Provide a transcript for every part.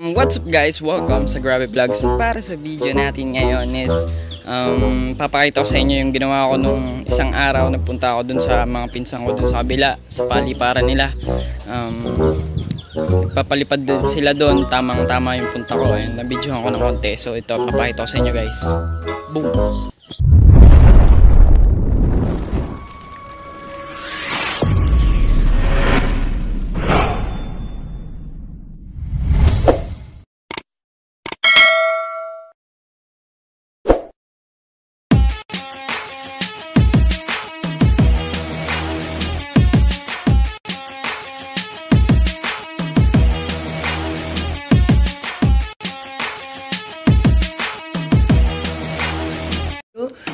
What's up guys? Welcome sa Grabe Vlogs. Para sa video natin ngayon is papakita ko sa inyo yung ginawa ko nung isang araw. Nagpunta ako dun sa mga pinsan ko dun sa kabila, sa paliparan nila. Papalipad din sila dun, tamang tama yung punta ko. Ayun, nabidyohan ko ng konti. So ito, papakita ko sa inyo guys. Boom!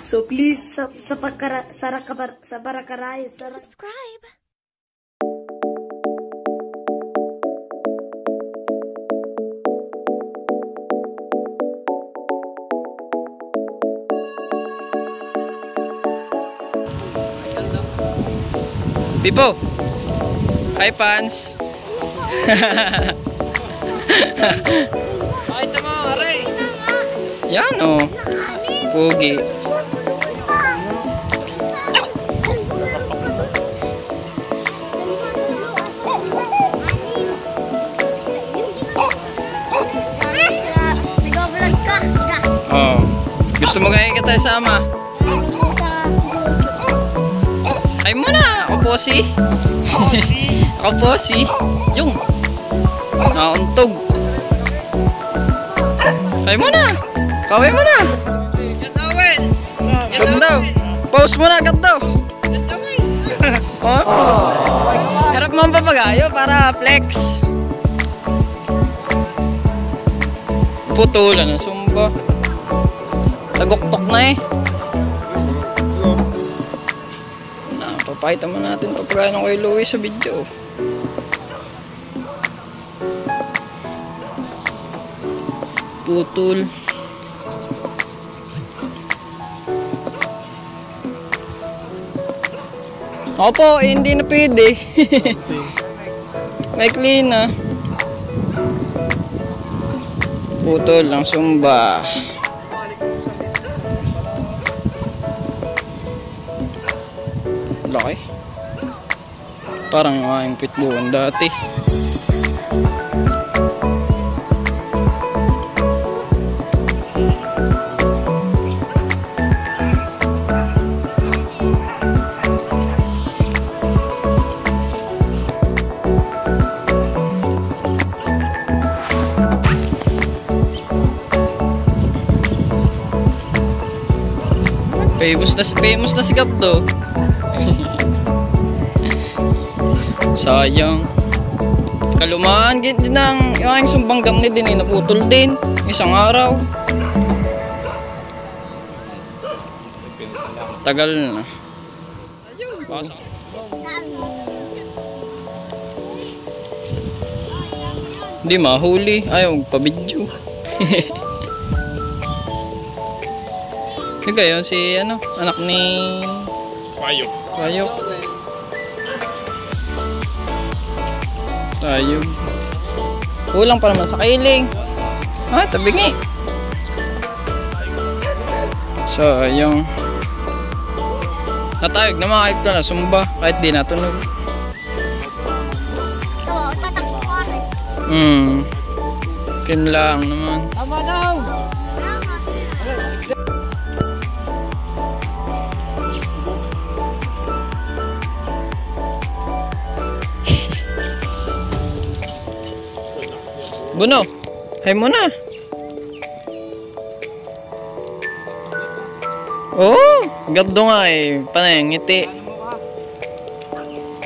So please subscribe. Pipo! Hi fans! Ay, tama, aray! Yan o! Pugi! Oh, gusto mo kaya kita sama? Ay mo na! Ako po si! Ako po si! Yung! Nauntog! Ay mo na! Kaway mo na! Ganda! Pause mo na! Ganda! Oh! Harap mo ang papagayo para flex! Putulan na sumba. Tagoktok na eh. Papakita mo natin papagayo ng kay Louie sa video. Putol. Opo, hindi na pwede. May clean na. Putol ng sumba. Laki. Parang maimpit doon dati. Famous na sikat do. Sayang. Kalumaan din ng yung aking sumbang gamit din eh, naputol din isang araw. Tagal na. Hindi mahuli, ayaw magpa-video. Sige yun si ano, anak ni Payok. Payok. Tayo. Kulang pa naman sa kailing. Ah, tabingi. So, yung natayog na mga kahit na sumba kahit di natunog. Kinlang naman. Tama daw! Buno, hay mo na. Oh, gado nga eh. Panay, ngiti.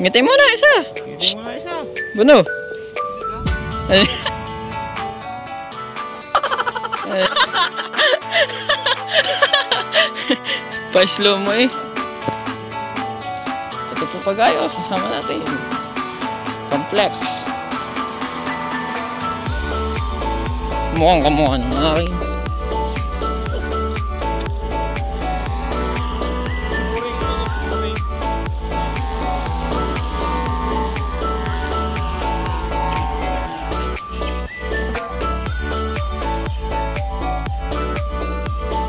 Ngiti mo na isa. Ngiti mo na isa. Buno. Pa-slow mo eh. Ito po pagayo, sasama natin. Complex. Mukhang kamukha ng akin.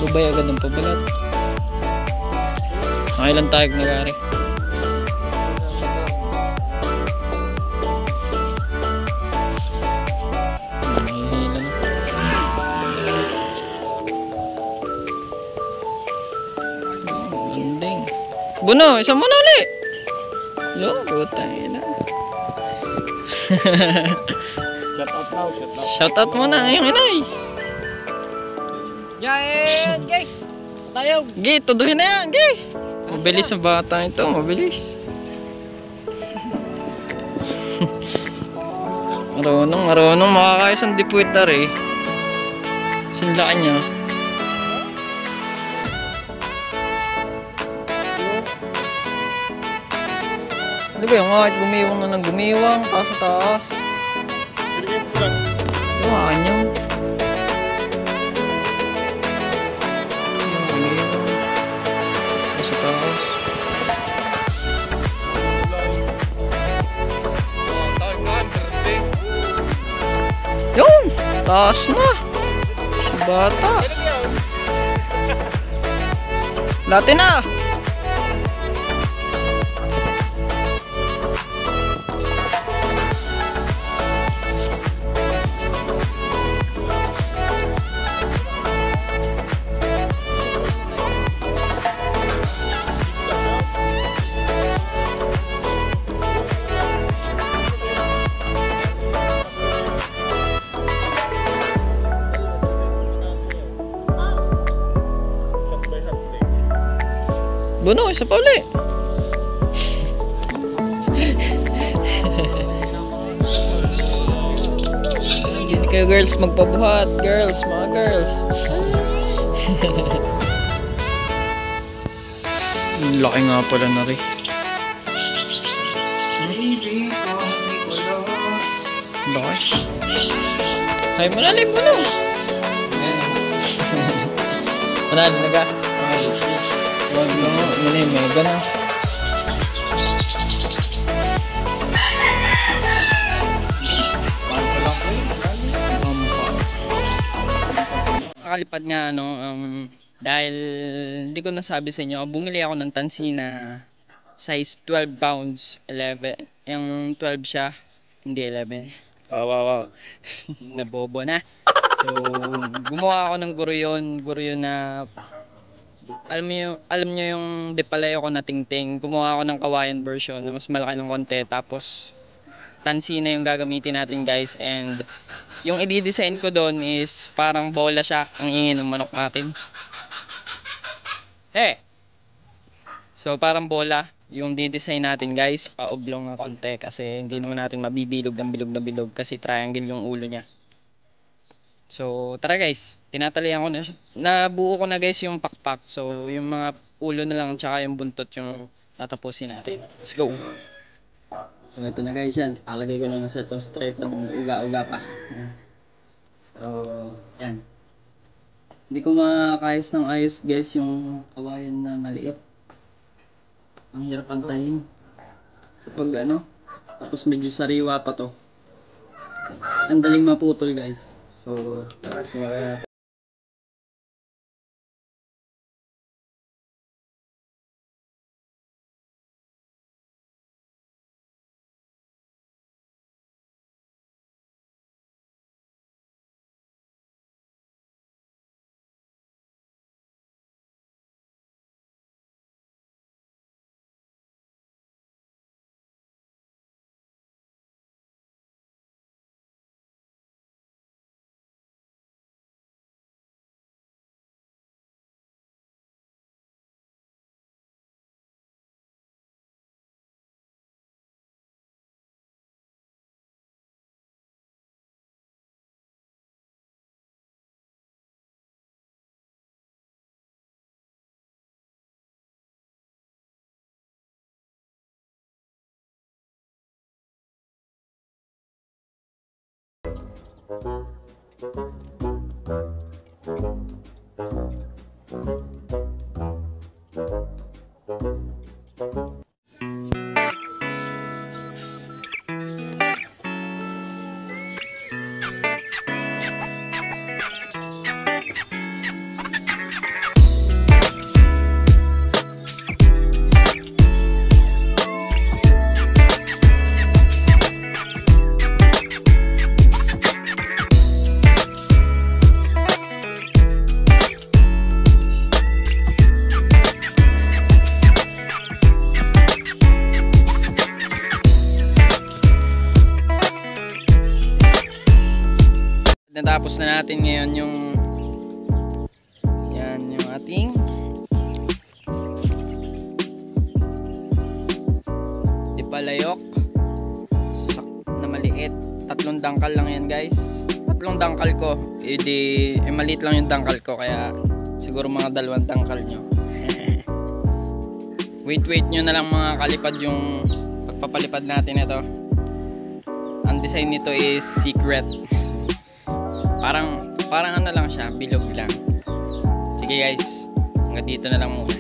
Lubay agad ng pabalat. Nakailan tayo nagari. Nahihila na. Landing. Buno, isang mo na ulit. Yo, putang ina. Shout out now, shout out. Shoutout mo na ngayong inay. Yain! Gay! Tayo! Gi, tuduhin na yan, gi. Mabilis ang bata ito, mabilis. Marunong makakaisang dipuitar eh. Sinlaki niya. Ano ba yung kahit gumiwang na ng gumiwang, taas sa taas. Yung akin yun. Yung gumiwang. Taas sa taas. Yun! Taas na! Si bata. Dati na! Buno, isa pa ulit. Hindi kayo girls magpabuhat. Girls, mga girls. Laki nga pala na rin. Laki. Ay, malalim mo na. Malalim na ka. Wag mo, muna yung mega na. Kakalipad nga dahil hindi ko nasabi sa inyo, bumili ako ng tansi na size 12 pounds, 11. Yung 12 siya, hindi 11. Wow. Nabobo na. So, gumawa ako ng guro yun na alam niyo yung depalayo ko na tingting. Gumawa ako ng kawayan version na mas malaki ng konti. Tapos tansi na yung gagamitin natin guys. And yung i-design ko doon is parang bola siya ang ingin ng manok natin. So parang bola yung di-design natin guys. Pa-oblong na konti kasi hindi naman natin mabibilog ng bilog kasi triangle yung ulo niya. So, tara guys, tinatalian ko na siya. Nabuo ko na guys yung pakpak. So, yung mga ulo na lang tsaka yung buntot yung tatapusin natin. Let's go! So, ito na guys yan. Alagay ko na sa itong stripe ng uga-uga pa. So, yan. Hindi ko makakayos ng ayos guys yung kawayan na maliit. Ang hirap pantayin. Kapag tapos medyo sariwa pa to. Ang daling maputol guys. So, simula natin. natapos na natin ngayon yung yan yung ating dipalayok na maliit. 3 dangkal lang yan guys. 3 dangkal ko. Maliit lang yung dangkal ko kaya siguro mga 2 dangkal nyo. Wait nyo na lang mga kalipad yung pagpapalipad natin ito. Ang design nito is secret. parang ano lang siya, bilog lang. Sige guys, hanggang dito na lang muna.